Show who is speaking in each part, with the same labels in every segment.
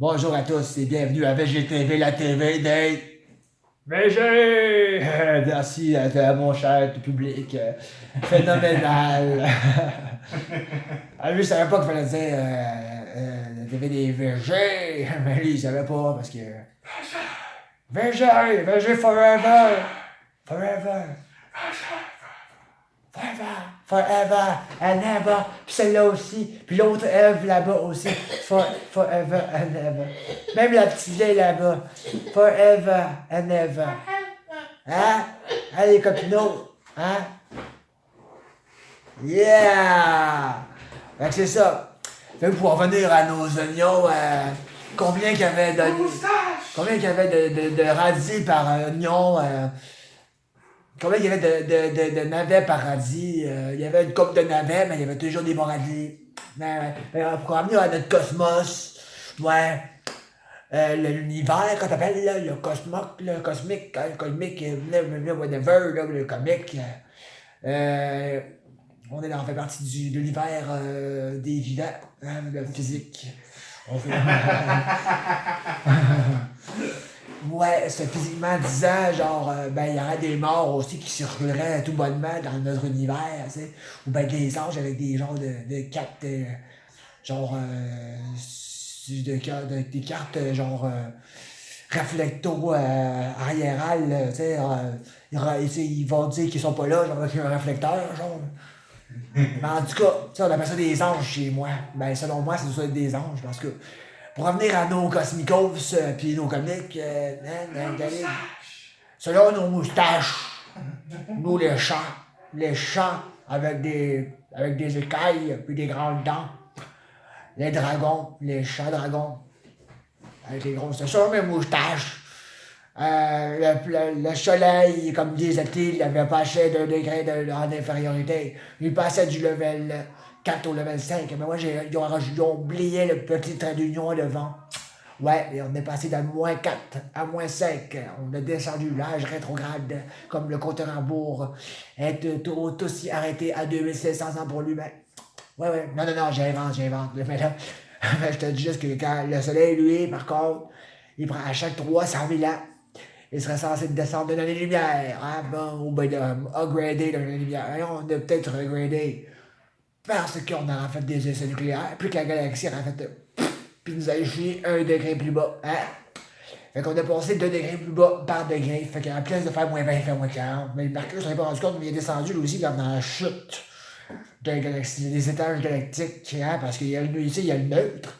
Speaker 1: Bonjour à tous et bienvenue à VGTV, la TV des VG! Merci à mon cher public phénoménal. Ah, lui, il savait pas qu'il fallait dire la TV des VG, mais lui, il savait pas parce que. VG! VG forever! Forever! Forever! Forever and ever! Puis celle-là aussi. Puis l'autre Eve là-bas aussi. Forever and ever. Même la petite vieille là-bas. Forever and ever. Hein? Hein, les copinots? Hein? Yeah! Fait que c'est ça. Fait que pour revenir à nos oignons, combien qu'il y avait combien qu'il y avait de radis par oignon? Combien il y avait de navets par radis? Il y avait une couple de navets, mais il y avait toujours des bons radis. Mais pour revenir à notre cosmos, ouais, l'univers, quand t'appelles là, le cosmique, whatever, là, le comique, on fait partie de l'univers des vivants, hein, de la physique. On fait... Ouais, c'est physiquement disant, genre, il y aurait des morts aussi qui circuleraient tout bonnement dans notre univers, tu sais. Ou des anges avec des genres de cartes, genre, des cartes, genre, réflecto arriérales, tu sais. Ils vont dire qu'ils sont pas là, genre, avec un réflecteur, genre. Mais en tout cas, tu sais, on appelle ça des anges chez moi. Ben, selon moi, c'est ça des anges, parce que. Pour revenir à nos cosmicos puis nos comiques, selon nos moustaches, nous les chats avec des écailles puis des grandes dents, les dragons, les chats dragons, avec les grosses, c'est ça mes moustaches. Le soleil, comme disait-il, il avait passé d'un degré d'infériorité. Il passait du level 4 au level 5. Mais moi, ils ont oublié le petit trait d'union devant. Ouais, et on est passé de moins 4 à moins 5. On a descendu l'âge rétrograde, comme le compte à rebours est aussi arrêté à 2500 ans pour lui-même. Ouais. Non, j'invente. Mais là, je te dis juste que quand le soleil, lui, par contre, il prend à chaque 300 000 ans. Il serait censé descendre d'une année-lumière, hein, bon, ou upgrader d'une année-lumière. On a peut-être regradé parce qu'on a fait des essais nucléaires, puis que la galaxie a fait puis nous a échoué 1 degré plus bas, hein. Fait qu'on a passé 2 degrés plus bas par degré. Fait qu'en place de faire moins 20, il fait moins 40. Mais le Mercure, je n'en ai pas rendu compte, mais il est descendu lui aussi comme dans la chute de la galaxie, des étages galactiques, hein, parce qu'il y a il y a le neutre.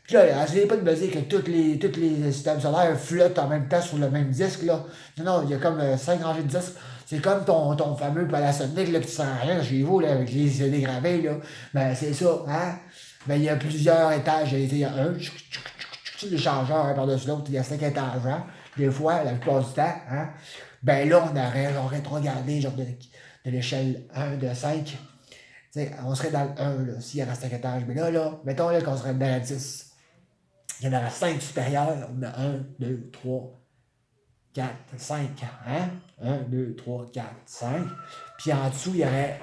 Speaker 1: Puis là, essayez pas de me dire que tous les systèmes solaires flottent en même temps sur le même disque, là. Non, il y a comme 5 rangées de disques. C'est comme ton fameux Panasonic, là, qui sert à rien chez vous, là, avec les CD gravés, là. Ben, c'est ça, hein. Ben, il y a plusieurs étages. Il y a le changeur, un par-dessus l'autre, il y a 5 étages, hein. Des fois, la plupart du temps, hein. Ben, là, on aurait, genre, rétrogradé, genre, de l'échelle 1 de 5. T'sais, on serait dans le 1, là, s'il y avait 5 étages. Mais là, mettons, là, qu'on serait dans la 10. Il y en aura 5 supérieurs. On a 1, 2, 3, 4, 5. Hein? 1, 2, 3, 4, 5. Puis en dessous, il y aurait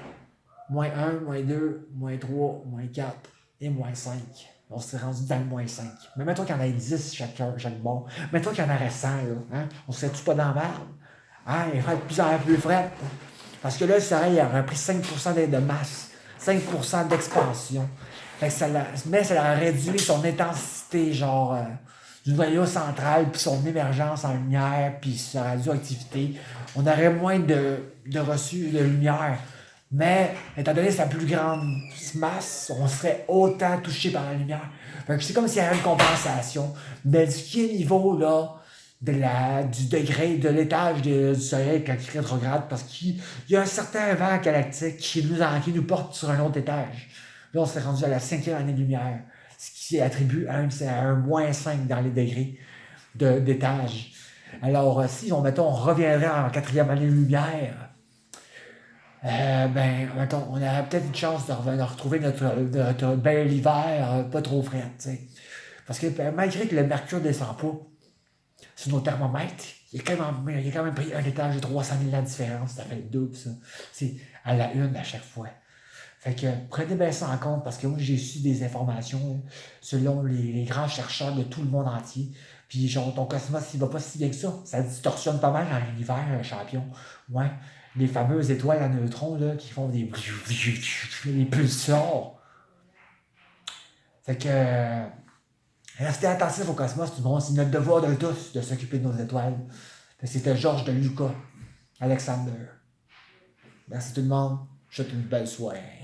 Speaker 1: moins 1, moins 2, moins 3, moins 4 et moins 5. On serait rendu dans le moins 5. Mais mettons qu'il y en ait 10 chaque bord. Mettons qu'il y en aurait 100, là. Hein? On serait tous pas dans la merde. Hein? Il ferait de plus en plus frais. Parce que là, le soleil aurait pris 5% de masse. 5% d'expansion. Fait que ça a réduit son intensité, genre, du noyau central, puis son émergence en lumière, puis sa radioactivité. On aurait moins de reçu de lumière. Mais, étant donné sa plus grande masse, on serait autant touché par la lumière. Fait que c'est comme s'il y avait une compensation. Mais du qui est niveau, là, du degré, de l'étage du soleil quand il rétrograde, parce qu'il y a un certain vent galactique qui nous porte sur un autre étage. Là, on s'est rendu à la 5e année-lumière, ce qui attribue à un moins 5 dans les degrés d'étage. Alors, si on reviendrait en 4e année-lumière, mettons, on aurait peut-être une chance de retrouver notre bel hiver pas trop frais, tu sais. Parce que malgré que le mercure ne descend pas, sur nos thermomètres, il a quand même pris un étage de 300 000 ans de différence. Ça fait le double, ça. C'est à la une à chaque fois. Fait que prenez bien ça en compte parce que moi j'ai su des informations selon les grands chercheurs de tout le monde entier. Puis genre ton cosmos il va pas si bien que ça. Ça distorsionne pas mal dans l'univers, champion. Ouais. Les fameuses étoiles à neutrons là, qui font des pulsars. Fait que restez attentifs au cosmos, tout le monde. C'est notre devoir de tous de s'occuper de nos étoiles. C'était Georges de Lucas, Alexander. Merci tout le monde. Je te souhaite une belle soirée.